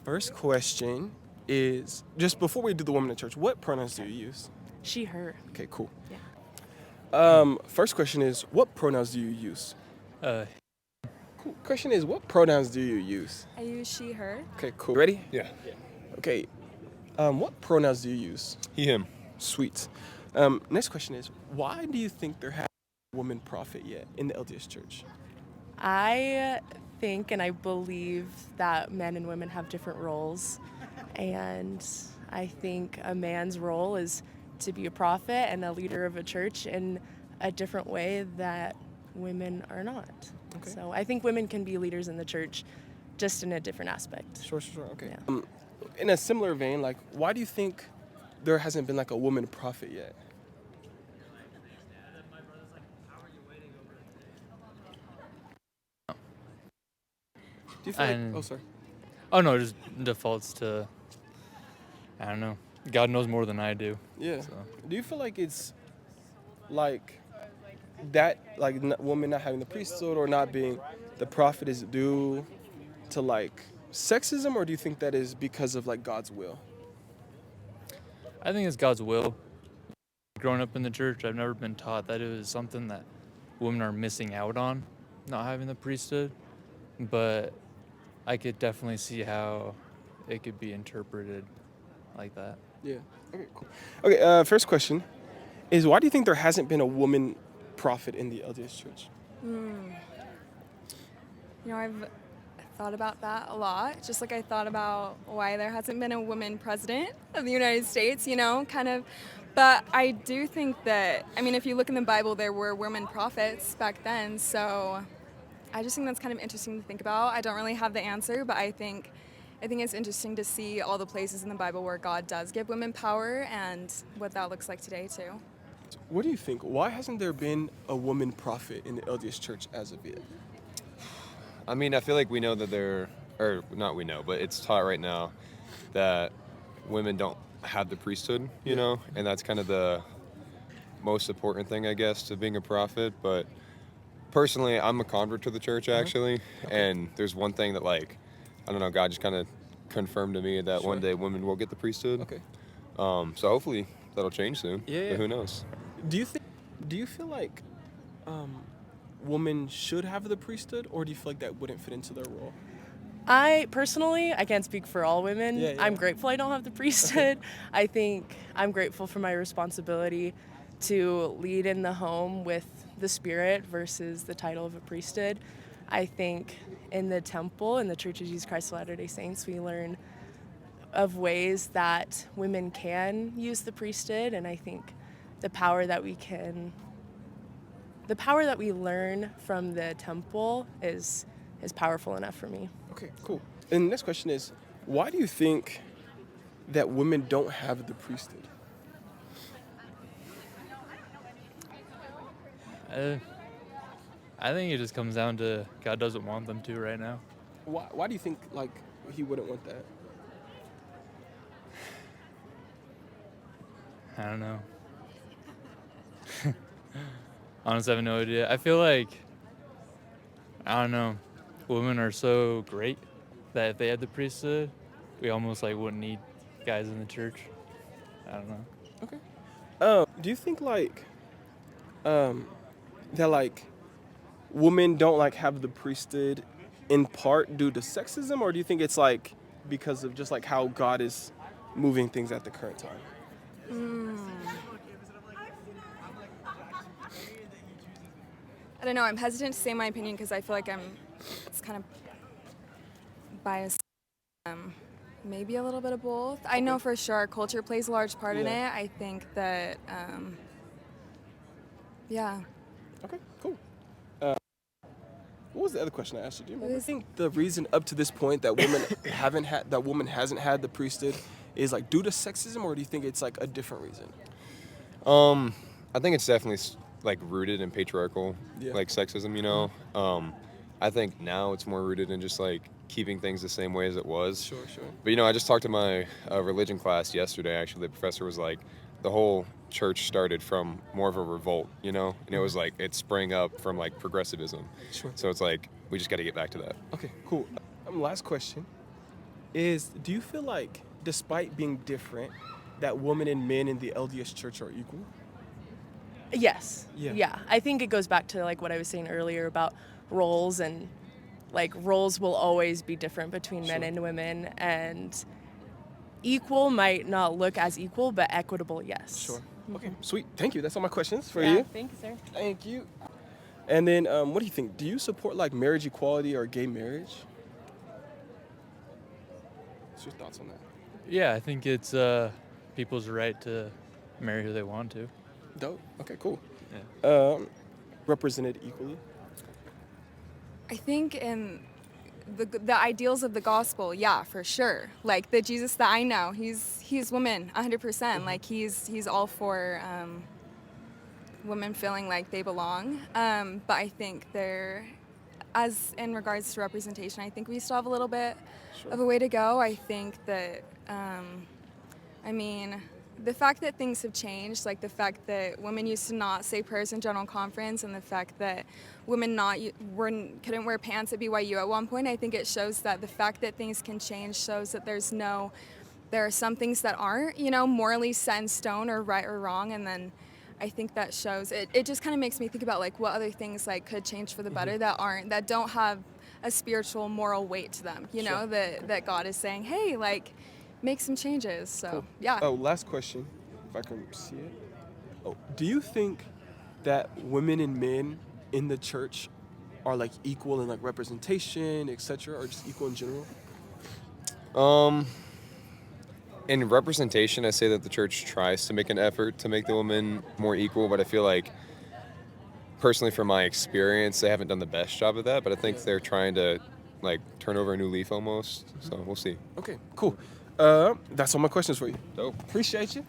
First question is, just before we do the woman in church, what pronouns do you use? She, her. Okay, cool. Yeah. First question is, what pronouns do you use? Uh, Cool. Question is, what pronouns do you use? I use she, her. Okay, cool. Ready? Yeah. Okay. What pronouns do you use? He, him. Sweet. Next question is, why do you think there hasn't been a woman prophet yet in the LDS Church? I think and I believe that men and women have different roles. And I think a man's role is to be a prophet and a leader of a church in a different way that women are not. Okay. So I think women can be leaders in the church just in a different aspect. Sure. Okay. Yeah. In a similar vein, like, why do you think there hasn't been like a woman prophet yet? Do you feel And- like? Oh, sorry. oh no, it just defaults to, I don't know. God knows more than I do. Yeah. So. Do you feel like it's like that, like women not having the priesthood or not being the prophet is due to like sexism, or do you think that is because of like God's will? I think it's God's will. Growing up in the church, I've never been taught that it was something that women are missing out on, not having the priesthood. But I could definitely see how it could be interpreted like that. Yeah. Okay, cool. Okay, first question is, why do you think there hasn't been a woman prophet in the LDS Church? I've thought about that a lot, just like I thought about why there hasn't been a woman president of the United States, kind of. But I do think that, if you look in the Bible, there were women prophets back then, so I just think that's kind of interesting to think about. I don't really have the answer, but I think it's interesting to see all the places in the Bible where God does give women power and what that looks like today, too. What do you think? Why hasn't there been a woman prophet in the LDS Church as of yet? I feel like we know that or not we know, but it's taught right now that women don't have the priesthood, and that's kind of the most important thing, I guess, to being a prophet. But personally, I'm a convert to the church, actually, and there's one thing that, like, I don't know, God just kind of confirmed to me that one day women will get the priesthood. Okay. So hopefully that'll change soon. Yeah. But who knows? Do you feel like women should have the priesthood, or do you feel like that wouldn't fit into their role? I can't speak for all women. Yeah. I'm grateful I don't have the priesthood. I think I'm grateful for my responsibility to lead in the home with the spirit versus the title of a priesthood. I think in the temple, in the Church of Jesus Christ of Latter-day Saints, we learn of ways that women can use the priesthood, and I think the power that we learn from the temple is powerful enough for me. Okay, cool. And the next question is, why do you think that women don't have the priesthood? I think it just comes down to God doesn't want them to right now. Why do you think like he wouldn't want that? I don't know. Honestly, I have no idea. I feel like, I don't know, women are so great that if they had the priesthood, we almost like wouldn't need guys in the church. I don't know. Okay. Do you think like that like women don't like have the priesthood in part due to sexism, or do you think it's like because of just like how God is moving things at the current time? I don't know. I'm hesitant to say my opinion because I feel like it's kind of biased. Maybe a little bit of both. I know for sure culture plays a large part in it. I think that, yeah. Okay, cool. What was the other question I asked you? Do you remember? I think the reason up to this point that woman hasn't had the priesthood is like due to sexism, or do you think it's like a different reason? I think it's definitely like rooted in patriarchal, like sexism, I think now it's more rooted in just like keeping things the same way as it was. Sure. But I just talked to my religion class yesterday. Actually, the professor was like, the whole church started from more of a revolt, and it was like it sprang up from like progressivism. Sure. So it's like we just got to get back to that. Okay, cool. Last question. is, do you feel like, despite being different, that women and men in the LDS church are equal? Yes. Yeah. Yeah. I think it goes back to like what I was saying earlier about roles, and like roles will always be different between men Sure. and women, and equal might not look as equal, but equitable, yes. Sure. Okay, sweet. Thank you. That's all my questions for Yeah, you. thank you, sir. Thank you. And then, what do you think? Do you support like marriage equality or gay marriage? What's your thoughts on that? Yeah, I think it's people's right to marry who they want to. Dope. Okay, cool. Yeah. Represented equally. I think in the ideals of the gospel, yeah, for sure. Like the Jesus that I know, he's woman, 100%. Like he's all for women feeling like they belong. But I think as in regards to representation, I think we still have a little bit of a way to go. I think that, I mean, the fact that things have changed, like the fact that women used to not say prayers in general conference, and the fact that women couldn't wear pants at BYU at one point, I think it shows that the fact that things can change shows that there are some things that aren't, morally set in stone or right or wrong, and then I think that shows it just kind of makes me think about like what other things like could change for the better that don't have a spiritual moral weight to them, Sure. that God is saying, hey, like make some changes. So Cool. yeah. Oh, last question, if I can see it. Oh, do you think that women and men in the church are like equal in like representation, etc., or just equal in general? In representation, I say that the church tries to make an effort to make the women more equal, but I feel like, personally, from my experience, they haven't done the best job of that. But I think they're trying to, like, turn over a new leaf almost. So we'll see. Okay, cool. That's all my questions for you. Dope. Appreciate you.